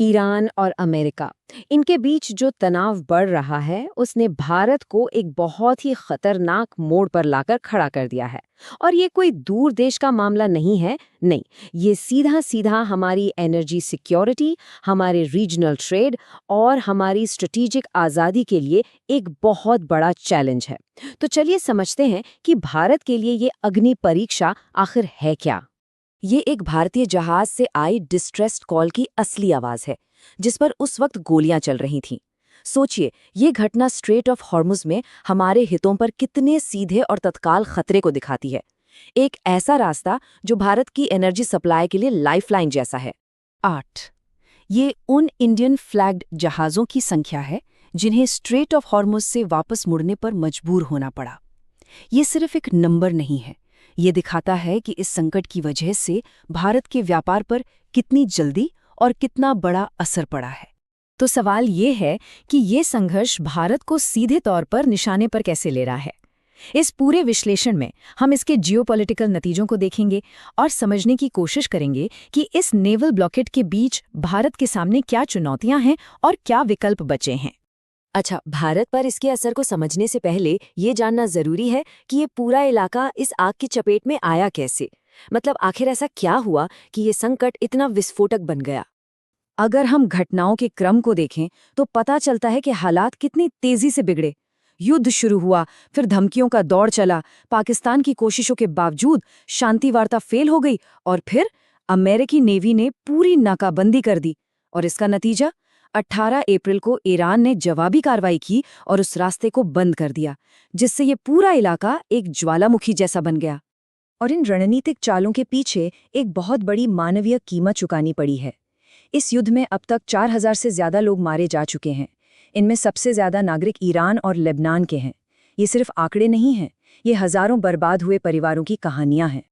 Iran और America, इनके बीच जो तनाव बढ़ रहा है उसने भारत को एक बहुत ही खतरनाक मोड़ पर लाकर खड़ा कर दिया है। और ये कोई दूर देश का मामला नहीं है। नहीं, ये सीधा सीधा हमारी एनर्जी सिक्योरिटी, हमारे रीजनल ट्रेड और हमारी स्ट्रेटेजिक आज़ादी के लिए एक बहुत बड़ा चैलेंज है। तो चलिए समझते हैं कि भारत के लिए ये अग्नि परीक्षा आखिर है क्या। ये एक भारतीय जहाज से आई डिस्ट्रेस्ड कॉल की असली आवाज है, जिस पर उस वक्त गोलियां चल रही थीं। सोचिए, ये घटना स्ट्रेट ऑफ हॉर्मुज में हमारे हितों पर कितने सीधे और तत्काल खतरे को दिखाती है। एक ऐसा रास्ता जो भारत की एनर्जी सप्लाई के लिए लाइफलाइन जैसा है। 8 ये उन इंडियन फ्लैग्ड जहाज़ों की संख्या है जिन्हें स्ट्रेट ऑफ हॉर्मुज से वापस मुड़ने पर मजबूर होना पड़ा। ये सिर्फ एक नंबर नहीं है, ये दिखाता है कि इस संकट की वजह से भारत के व्यापार पर कितनी जल्दी और कितना बड़ा असर पड़ा है। तो सवाल ये है कि ये संघर्ष भारत को सीधे तौर पर निशाने पर कैसे ले रहा है। इस पूरे विश्लेषण में हम इसके जियोपॉलिटिकल नतीजों को देखेंगे और समझने की कोशिश करेंगे कि इस नेवल ब्लॉकेड के बीच भारत के सामने क्या चुनौतियां हैं और क्या विकल्प बचे हैं। अच्छा, भारत पर इसके असर को समझने से पहले ये जानना जरूरी है कि ये पूरा इलाका इस आग की चपेट में आया कैसे। मतलब आखिर ऐसा क्या हुआ कि ये संकट इतना विस्फोटक बन गया। अगर हम घटनाओं के क्रम को देखें तो पता चलता है कि हालात कितनी तेजी से बिगड़े। युद्ध शुरू हुआ, फिर धमकियों का दौर चला, पाकिस्तान की कोशिशों के बावजूद शांति वार्ता फेल हो गई और फिर अमेरिकी नेवी ने पूरी नाकाबंदी कर दी। और इसका नतीजा 18 अप्रैल को ईरान ने जवाबी कार्रवाई की और उस रास्ते को बंद कर दिया, जिससे ये पूरा इलाका एक ज्वालामुखी जैसा बन गया। और इन रणनीतिक चालों के पीछे एक बहुत बड़ी मानवीय कीमत चुकानी पड़ी है। इस युद्ध में अब तक 4000 से ज्यादा लोग मारे जा चुके हैं। इनमें सबसे ज्यादा नागरिक ईरान और लेबनान के हैं। ये सिर्फ आंकड़े नहीं हैं, ये हजारों बर्बाद हुए परिवारों की कहानियां हैं।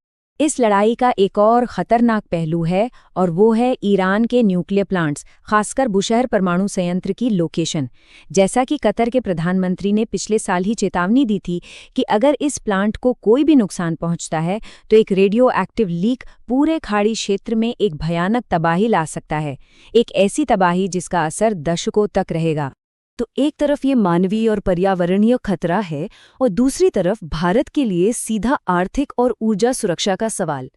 इस लड़ाई का एक और खतरनाक पहलू है और वो है ईरान के न्यूक्लियर प्लांट्स, खासकर बुशहर परमाणु संयंत्र की लोकेशन। जैसा कि कतर के प्रधानमंत्री ने पिछले साल ही चेतावनी दी थी कि अगर इस प्लांट को कोई भी नुकसान पहुंचता है तो एक रेडियो एक्टिव लीक पूरे खाड़ी क्षेत्र में एक भयानक तबाही ला सकता है, एक ऐसी तबाही जिसका असर दशकों तक रहेगा। तो एक तरफ ये मानवीय और पर्यावरणीय खतरा है और दूसरी तरफ भारत के लिए सीधा आर्थिक और ऊर्जा सुरक्षा का सवाल।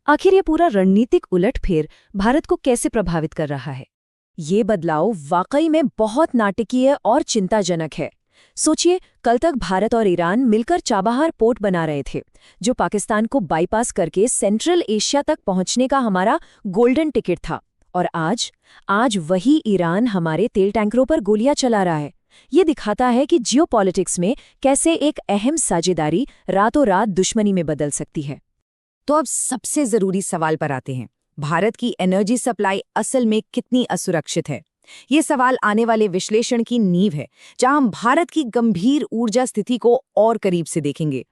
आखिर ये पूरा रणनीतिक उलटफेर भारत को कैसे प्रभावित कर रहा है? ये बदलाव वाकई में बहुत नाटकीय और चिंताजनक है। सोचिए, कल तक भारत और ईरान मिलकर चाबहार पोर्ट बना रहे थे, जो पाकिस्तान को बाईपास करके सेंट्रल एशिया तक पहुंचने का हमारा गोल्डन टिकट था। और आज वही ईरान हमारे तेल टैंकरों पर गोलियां चला रहा है। ये दिखाता है कि जियोपॉलिटिक्स में कैसे एक अहम साझेदारी रातों रात दुश्मनी में बदल सकती है। तो अब सबसे जरूरी सवाल पर आते हैं, भारत की एनर्जी सप्लाई असल में कितनी असुरक्षित है। ये सवाल आने वाले विश्लेषण की नींव है, जहां हम भारत की गंभीर ऊर्जा स्थिति को और करीब से देखेंगे।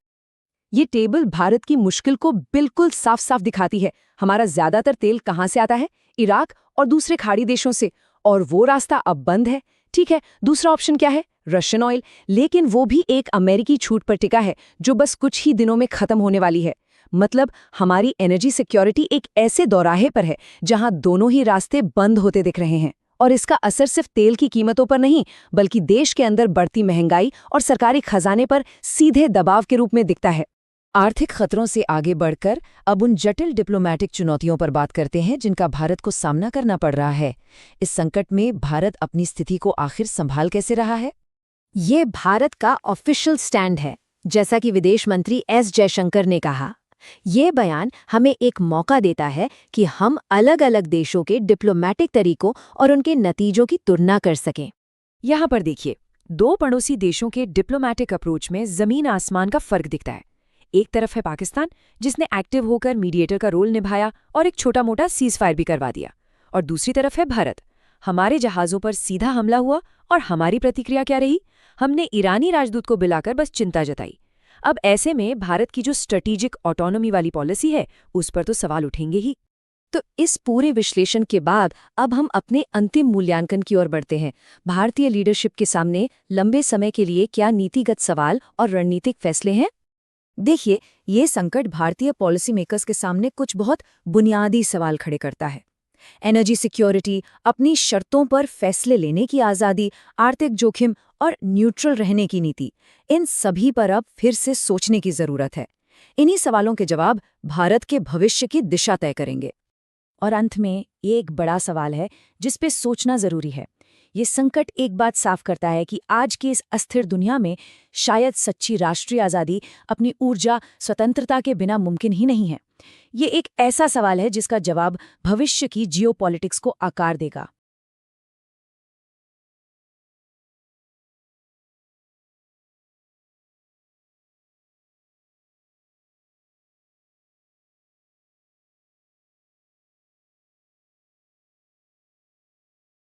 ये टेबल भारत की मुश्किल को बिल्कुल साफ साफ दिखाती है। हमारा ज्यादातर तेल कहाँ से आता है? इराक और दूसरे खाड़ी देशों से, और वो रास्ता अब बंद है। ठीक है, दूसरा ऑप्शन क्या है? रशियन ऑयल, लेकिन वो भी एक अमेरिकी छूट पर टिका है जो बस कुछ ही दिनों में खत्म होने वाली है। मतलब हमारी एनर्जी सिक्योरिटी एक ऐसे दौराहे पर है जहां दोनों ही रास्ते बंद होते दिख रहे हैं। और इसका असर सिर्फ तेल की कीमतों पर नहीं, बल्कि देश के अंदर बढ़ती महंगाई और सरकारी खजाने पर सीधे दबाव के रूप में दिखता है। आर्थिक खतरों से आगे बढ़कर अब उन जटिल डिप्लोमैटिक चुनौतियों पर बात करते हैं जिनका भारत को सामना करना पड़ रहा है। इस संकट में भारत अपनी स्थिति को आखिर संभाल कैसे रहा है? ये भारत का ऑफिशियल स्टैंड है। जैसा कि विदेश मंत्री एस जयशंकर ने कहा, ये बयान हमें एक मौका देता है कि हम अलग अलग देशों के डिप्लोमैटिक तरीकों और उनके नतीजों की तुलना कर सकें। यहाँ पर देखिए, दो पड़ोसी देशों के डिप्लोमैटिक अप्रोच में जमीन आसमान का फर्क दिखता है। एक तरफ है पाकिस्तान, जिसने एक्टिव होकर मीडिएटर का रोल निभाया और एक छोटा मोटा सीज फायर भी करवा दिया। और दूसरी तरफ है भारत। हमारे जहाज़ों पर सीधा हमला हुआ और हमारी प्रतिक्रिया क्या रही? हमने ईरानी राजदूत को बुलाकर बस चिंता जताई। अब ऐसे में भारत की जो स्ट्रेटेजिक ऑटोनॉमी वाली पॉलिसी है, उस पर तो सवाल उठेंगे ही। तो इस पूरे विश्लेषण के बाद अब हम अपने अंतिम मूल्यांकन की ओर बढ़ते हैं। भारतीय लीडरशिप के सामने लंबे समय के लिए क्या नीतिगत सवाल और रणनीतिक फैसले हैं? देखिए, ये संकट भारतीय पॉलिसी मेकर्स के सामने कुछ बहुत बुनियादी सवाल खड़े करता है। एनर्जी सिक्योरिटी, अपनी शर्तों पर फैसले लेने की आज़ादी, आर्थिक जोखिम और न्यूट्रल रहने की नीति, इन सभी पर अब फिर से सोचने की ज़रूरत है। इन्हीं सवालों के जवाब भारत के भविष्य की दिशा तय करेंगे। और अंत में ये एक बड़ा सवाल है जिस पे सोचना ज़रूरी है। ये संकट एक बात साफ करता है कि आज की इस अस्थिर दुनिया में शायद सच्ची राष्ट्रीय आज़ादी अपनी ऊर्जा, स्वतंत्रता के बिना मुमकिन ही नहीं है। ये एक ऐसा सवाल है जिसका जवाब भविष्य की जियोपॉलिटिक्स को आकार देगा।